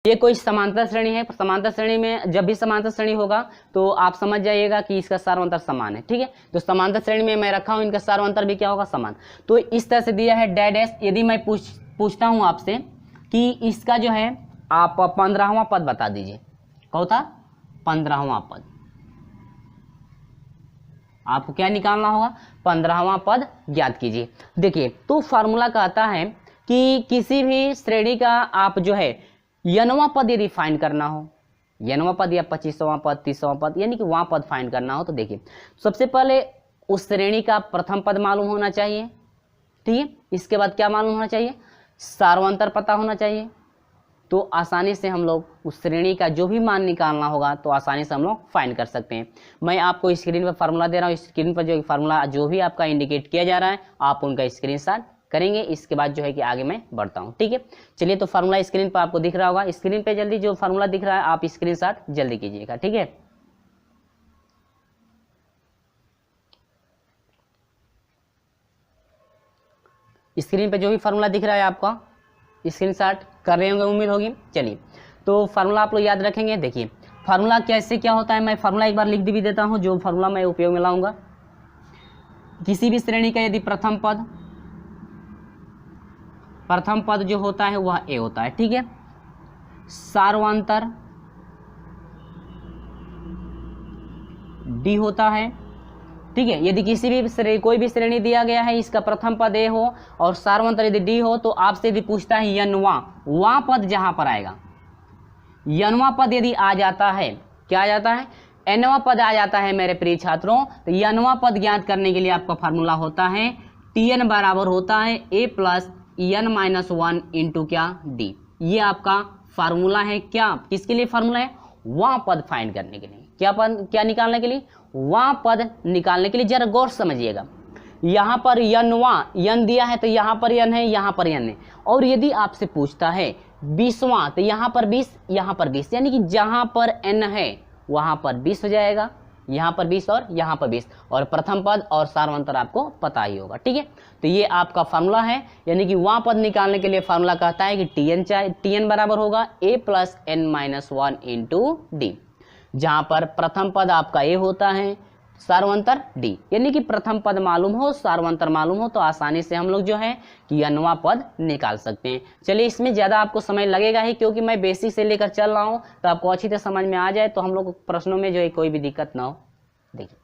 ये कोई समांतर श्रेणी है। समांतर श्रेणी में जब भी समांतर श्रेणी होगा तो आप समझ जाइएगा कि इसका सार्वंतर समान है, ठीक है। तो समांतर श्रेणी में मैं रखा हूं, इनका सार्वंतर भी क्या होगा, समान। तो इस तरह से दिया है डैश। यदि मैं पूछता हूं आपसे कि इसका जो है आप 15वां पद बता दीजिए, कौन था 15वां पद, आपको क्या निकालना होगा, 15वां पद ज्ञात कीजिए। देखिए तो फार्मूला कहता है कि किसी भी श्रेणी का आप जो है n वां पद यदि फाइंड करना हो, n वां पद या 25वां पद, 30वां पद, यानी कि वहां पद फाइंड करना हो, तो देखिए सबसे पहले उस श्रेणी का प्रथम पद मालूम होना चाहिए, ठीक है। इसके बाद क्या मालूम होना चाहिए, सार्वंतर पता होना चाहिए। तो आसानी से हम लोग उस श्रेणी का जो भी मान निकालना होगा तो आसानी से हम लोग फाइंड कर सकते हैं। मैं आपको स्क्रीन पर फार्मूला दे रहा हूँ, स्क्रीन पर जो फार्मूला जो भी आपका इंडिकेट किया जा रहा है आप उनका स्क्रीनशॉट करेंगे। इसके बाद जो है कि आगे मैं बढ़ता हूँ, ठीक है। चलिए तो फार्मूला स्क्रीन पर आपको दिख रहा होगा, स्क्रीन पे जल्दी जो फार्मूला दिख रहा है आप स्क्रीनशॉट जल्दी कीजिएगा, ठीक है। स्क्रीन पे जो भी फार्मूला दिख रहा है आपका स्क्रीनशॉट कर रहे होंगे, उम्मीद होगी। चलिए तो फार्मूला आप लोग याद रखेंगे। देखिए फार्मूला कैसे क्या होता है, मैं फार्मूला एक बार लिख भी देता हूँ जो फार्मूला मैं उपयोग में लाऊंगा। किसी भी श्रेणी का यदि प्रथम पद जो होता है वह ए होता है, ठीक है। सार्वंतर डी होता है, ठीक है। यदि किसी भी कोई भी श्रेणी दिया गया है, इसका प्रथम पद ए हो और सार्वंतर यदि डी हो, तो आपसे यदि पूछता है n वां पद जहां पर आएगा, n वां पद यदि आ जाता है, क्या आ जाता है, n वां पद आ जाता है मेरे प्रिय छात्रों, तो n वां पद ज्ञात करने के लिए आपका फार्मूला होता है Tn बराबर होता है a प्लस n-1 इंटू क्या d। ये आपका फार्मूला है, क्या किसके लिए फार्मूला है, वां पद फाइंड करने के लिए, क्या निकालने के लिए, वां पद निकालने के लिए। जरा गौर समझिएगा, यहाँ पर n दिया है तो यहाँ पर n है, यहाँ पर n है। और यदि आपसे पूछता है 20वां तो यहाँ पर 20, यहाँ पर 20, यानी कि जहाँ पर n है वहाँ पर 20 हो जाएगा, यहाँ पर 20 और यहाँ पर 20, और प्रथम पद और सार्वंतर आपको पता ही होगा, ठीक है। तो ये आपका फार्मूला है, यानी कि वहां पद निकालने के लिए फार्मूला कहता है कि Tn बराबर होगा a plus n-1 into D, जहां पर प्रथम पद आपका a होता है, सार्वंतर d, यानी कि प्रथम पद मालूम हो, सार्वंतर मालूम हो, तो आसानी से हम लोग जो है कि n वां पद निकाल सकते हैं। चलिए इसमें ज़्यादा आपको समय लगेगा ही, क्योंकि मैं बेसिक से लेकर चल रहा हूँ, तो आपको अच्छी तरह समझ में आ जाए, तो हम लोग प्रश्नों में जो है कोई भी दिक्कत ना हो। देखिए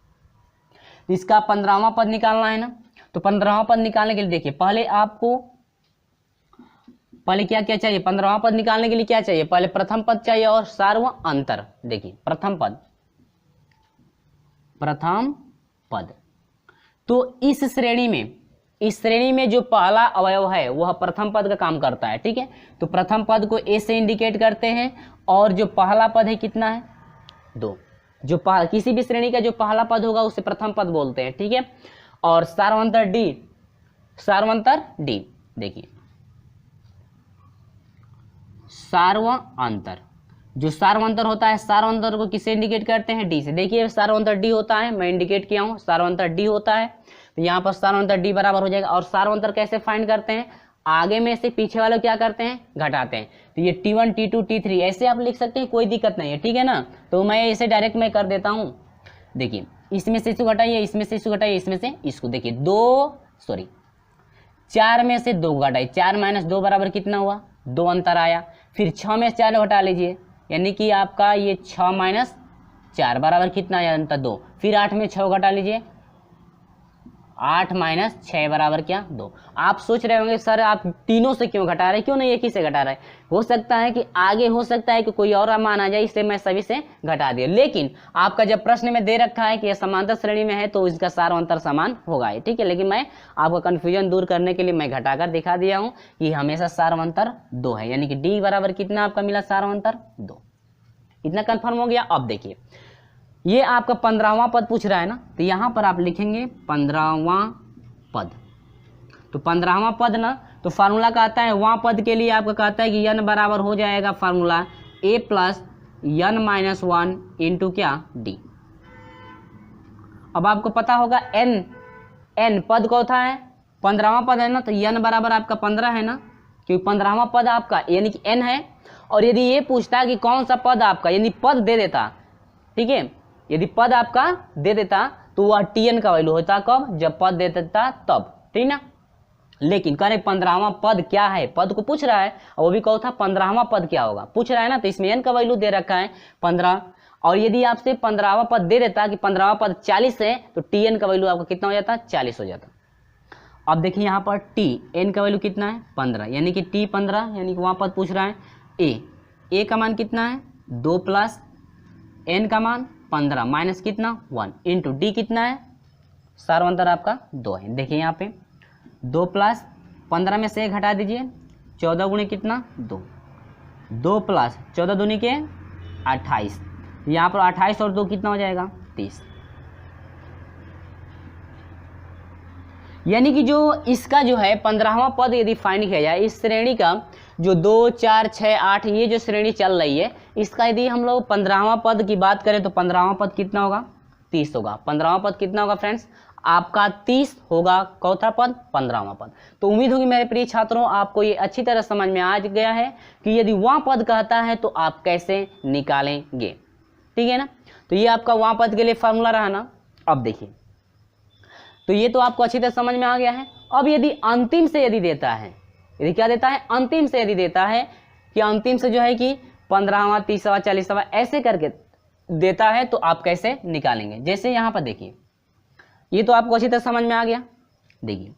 इसका 15वां पद निकालना है ना, तो 15वां पद निकालने के लिए देखिए पहले क्या क्या चाहिए, 15वां पद निकालने के लिए क्या चाहिए, पहले प्रथम पद चाहिए और सार्वंतर। देखिए प्रथम पद, तो इस श्रेणी में जो पहला अवयव है वह प्रथम पद का काम करता है, ठीक है। तो प्रथम पद को ए से इंडिकेट करते हैं, और जो पहला पद है कितना है, 2। जो किसी भी श्रेणी का जो पहला पद होगा उसे प्रथम पद बोलते हैं, ठीक है। और सार्वंतर डी, देखिए सार्वंतर, जो सार्वंतर होता है, सार्वंतर को किससे इंडिकेट करते हैं, डी से। देखिए सार्वंतर डी होता है, मैं इंडिकेट किया हूं, सार्वंतर डी होता है, तो यहाँ पर सार्वंतर डी बराबर हो जाएगा। और सार्वंतर कैसे फाइंड करते हैं, आगे में से पीछे वाले क्या करते हैं, घटाते हैं। तो ये T1 T2 T3 ऐसे आप लिख सकते हैं, कोई दिक्कत नहीं है, ठीक है ना। तो मैं इसे डायरेक्ट मैं कर देता हूँ। देखिए इसमें से इसको घटाइए, इसमें से इसको घटाइए, इसमें से इसको, देखिए 4 में से 2 घटाइए, 4 - 2 बराबर कितना हुआ, 2 अंतर आया। फिर 6 में से 4 घटा लीजिए, यानी कि आपका ये 6 - 4 बराबर कितना आया, अंतर 2। फिर 8 में 6 घटा लीजिए, 8 - 6 बराबर क्या, 2। आप सोच रहे होंगे सर आप तीनों से क्यों घटा रहे, क्यों नहीं एक ही से घटा रहे। हो सकता है कि आगे हो सकता है कि कोई और मान आ जाए, इसलिए मैं सभी से घटा दिया। लेकिन आपका जब प्रश्न में दे रखा है कि यह समांतर श्रेणी में है तो इसका सार्वंतर समान होगा, ठीक है। लेकिन मैं आपका कंफ्यूजन दूर करने के लिए मैं घटाकर दिखा दिया हूँ कि हमेशा सार्वंतर 2 है, यानी कि डी बराबर कितना आपका मिला, सार्वंतर 2। इतना कंफर्म हो गया। अब देखिए ये आपका 15वां पद पूछ रहा है ना, तो यहां पर आप लिखेंगे 15वां पद। तो 15वां पद ना, तो फार्मूला कहता है वहां पद के लिए आपका कहता है कि n बराबर हो जाएगा formula a plus n-1 into क्या d। अब आपको पता होगा n पद कौन था है, 15वां पद है ना, तो n बराबर आपका 15 है ना, क्योंकि 15वां पद आपका यानी कि n है, और यदि ये पूछता कि कौन सा पद आपका, यदि पद दे देता, ठीक है, यदि पद आपका दे देता तो वह tn का वैल्यू होता कब, जब पद दे देता तब, ठीक ना। लेकिन कह रहे 15वां पद क्या है, पद को पूछ रहा है और वो भी कहो था 15वां पद क्या होगा पूछ रहा है ना, तो इसमें n का वैल्यू दे रखा है 15। और यदि आपसे 15वां पद दे देता कि 15वां पद 40 है तो tn का वैल्यू आपका कितना हो जाता, 40 हो जाता। अब देखिए यहाँ पर n का वैल्यू कितना है 15, यानी कि t 15, यानी कि वहाँ पद पूछ रहा है a का मान कितना है 2 प्लस n का मान 15 माइनस कितना 1 इंटू डी कितना है, सारवंतर आपका 2 है। देखिए यहाँ पे 2 प्लस 15 में से 1 हटा दीजिए, 14 गुणे कितना 2, 2 प्लस 14 दूनी के 28, यहाँ पर 28 और 2 कितना हो जाएगा 30। यानी कि जो इसका जो है 15वां पद यदि फाइंड किया जाए, इस श्रेणी का जो 2 4 6 8 ये जो श्रेणी चल रही है, इसका यदि हम लोग 15वां पद की बात करें तो 15वां पद कितना होगा 30 होगा। 15वां पद कितना होगा फ्रेंड्स आपका 30 होगा, चौथा पद 15वां पद। तो उम्मीद होगी मेरे प्रिय छात्रों आपको ये अच्छी तरह समझ में आ गया है कि यदि वहाँ पद कहता है तो आप कैसे निकालेंगे, ठीक है ना। तो ये आपका वहाँ पद के लिए फार्मूला रहा ना। अब देखिए, तो ये तो आपको अच्छी तरह समझ में आ गया है। अब यदि अंतिम से यदि देता है, यदि क्या देता है अंतिम से यदि देता है कि अंतिम से जो है कि 15वां 30वां 40वां ऐसे करके देता है तो आप कैसे निकालेंगे। जैसे यहाँ पर देखिए, ये तो आपको अच्छी तरह समझ में आ गया। देखिए